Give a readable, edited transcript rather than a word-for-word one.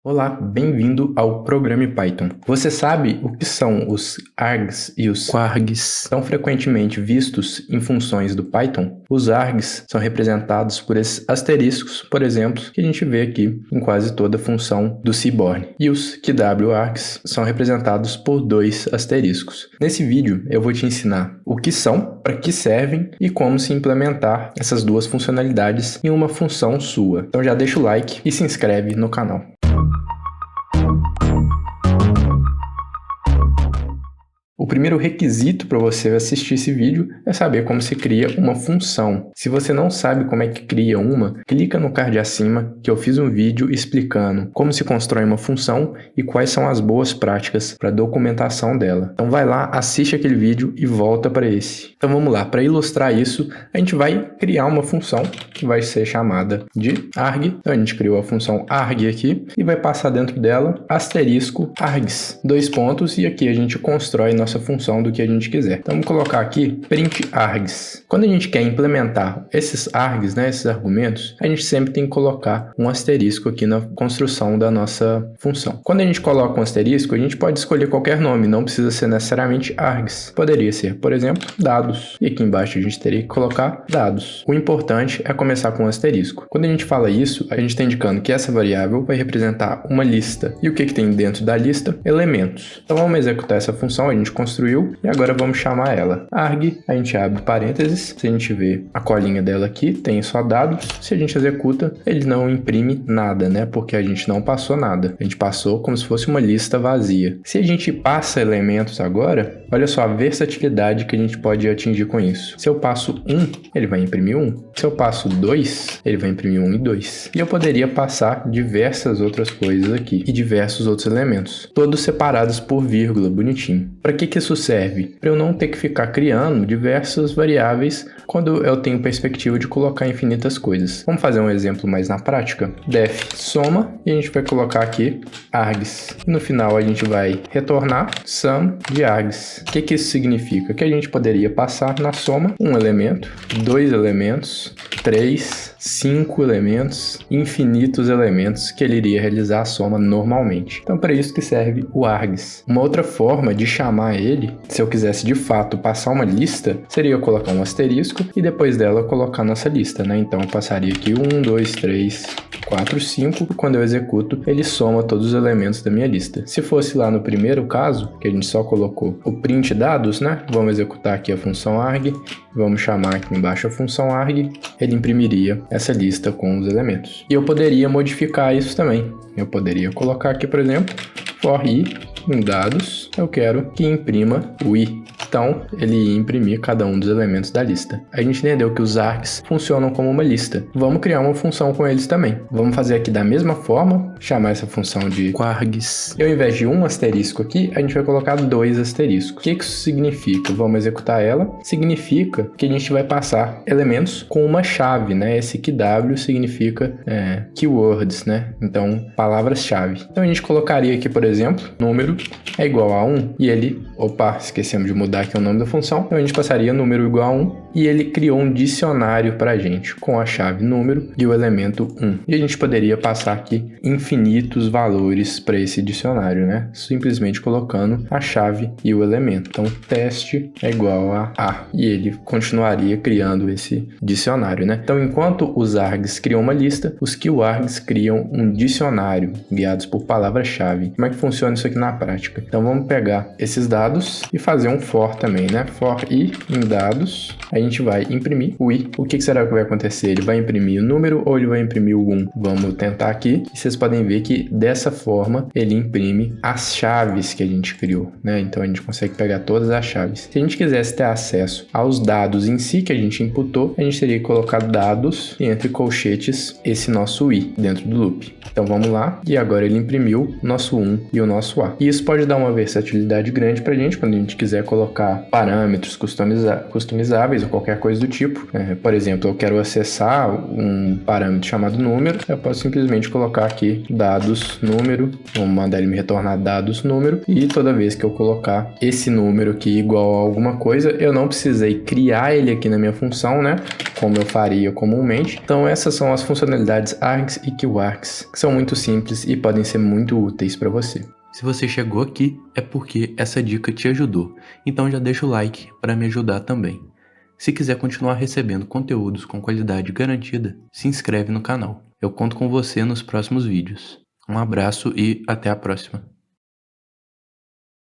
Olá, bem-vindo ao Programa Python. Você sabe o que são os args e os quargs tão frequentemente vistos em funções do Python? Os args são representados por esses asteriscos, por exemplo, que a gente vê aqui em quase toda função do Seaborn. E os QWArgs são representados por dois asteriscos. Nesse vídeo eu vou te ensinar o que são, para que servem e como se implementar essas duas funcionalidades em uma função sua. Então já deixa o like e se inscreve no canal. O primeiro requisito para você assistir esse vídeo é saber como se cria uma função. Se você não sabe como é que cria uma, clica no card acima que eu fiz um vídeo explicando como se constrói uma função e quais são as boas práticas para documentação dela. Então vai lá, assiste aquele vídeo e volta para esse. Então vamos lá, para ilustrar isso, a gente vai criar uma função que vai ser chamada de arg. Então a gente criou a função arg aqui e vai passar dentro dela asterisco args, dois pontos, e aqui a gente constrói nossa função do que a gente quiser. Então vamos colocar aqui print args. Quando a gente quer implementar esses args, esses argumentos, a gente sempre tem que colocar um asterisco aqui na construção da nossa função. Quando a gente coloca um asterisco, a gente pode escolher qualquer nome, não precisa ser necessariamente args. Poderia ser, por exemplo, dados. E aqui embaixo a gente teria que colocar dados. O importante é começar com um asterisco. Quando a gente fala isso, a gente está indicando que essa variável vai representar uma lista. E o que tem dentro da lista? Elementos. Então vamos executar essa função, a gente construiu e agora vamos chamar ela arg. A gente abre parênteses, se a gente vê a colinha dela aqui, tem só dados. Se a gente executa, ele não imprime nada, porque a gente não passou nada. A gente passou como se fosse uma lista vazia. Se a gente passa elementos agora, olha só a versatilidade que a gente pode atingir com isso. Se eu passo 1, ele vai imprimir 1. Se eu passo 2, ele vai imprimir 1 e 2. E eu poderia passar diversas outras coisas aqui e diversos outros elementos, todos separados por vírgula, bonitinho. Para que isso serve? Para eu não ter que ficar criando diversas variáveis quando eu tenho perspectiva de colocar infinitas coisas. Vamos fazer um exemplo mais na prática? Def soma e a gente vai colocar aqui args. E no final a gente vai retornar sum de args. O que isso significa? Que a gente poderia passar na soma um elemento, dois elementos, 3, 5 elementos, infinitos elementos que ele iria realizar a soma normalmente. Então para isso que serve o args. Uma outra forma de chamar ele, se eu quisesse de fato passar uma lista, seria eu colocar um asterisco e depois dela colocar nossa lista, Então eu passaria aqui 1, 2, 3, 4, 5, e quando eu executo, ele soma todos os elementos da minha lista. Se fosse lá no primeiro caso, que a gente só colocou o print dados, vamos executar aqui a função arg, vamos chamar aqui embaixo a função arg, ele imprimiria essa lista com os elementos. E eu poderia modificar isso também. Eu poderia colocar aqui, por exemplo, for i em dados, eu quero que imprima o i. Então, ele ia imprimir cada um dos elementos da lista. A gente entendeu que os args funcionam como uma lista. Vamos criar uma função com eles também. Vamos fazer aqui da mesma forma, chamar essa função de quargs. E ao invés de um asterisco aqui, a gente vai colocar dois asteriscos. O que isso significa? Vamos executar ela. Significa que a gente vai passar elementos com uma chave, Esse QW significa keywords, Então, palavras-chave. Então, a gente colocaria aqui, por exemplo, número é igual a 1 e ele... Opa, esquecemos de mudar aqui o nome da função. Então a gente passaria número igual a 1 e ele criou um dicionário para a gente com a chave número e o elemento 1. E a gente poderia passar aqui infinitos valores para esse dicionário, Simplesmente colocando a chave e o elemento. Então teste é igual a e ele continuaria criando esse dicionário, Então enquanto os args criam uma lista, os QArgs criam um dicionário guiados por palavra-chave. Como é que funciona isso aqui na prática? Então vamos pegar esses dados e fazer um for também, For i em dados, a gente vai imprimir o i. O que será que vai acontecer? Ele vai imprimir o número ou ele vai imprimir o 1? Vamos tentar aqui e vocês podem ver que dessa forma ele imprime as chaves que a gente criou, Então a gente consegue pegar todas as chaves. Se a gente quisesse ter acesso aos dados em si que a gente imputou, a gente teria que colocar dados e entre colchetes esse nosso i dentro do loop. Então vamos lá, e agora ele imprimiu o nosso 1 e o nosso a. E isso pode dar uma versatilidade grande pra gente quando a gente quiser colocar parâmetros customizáveis ou qualquer coisa do tipo. Por exemplo, eu quero acessar um parâmetro chamado número, eu posso simplesmente colocar aqui dados número, vou mandar ele me retornar dados número, e toda vez que eu colocar esse número aqui igual a alguma coisa, eu não precisei criar ele aqui na minha função, né? Como eu faria comumente. Então essas são as funcionalidades args e quarks, que são muito simples e podem ser muito úteis para você. Se você chegou aqui, é porque essa dica te ajudou, então já deixa o like para me ajudar também. Se quiser continuar recebendo conteúdos com qualidade garantida, se inscreve no canal. Eu conto com você nos próximos vídeos. Um abraço e até a próxima.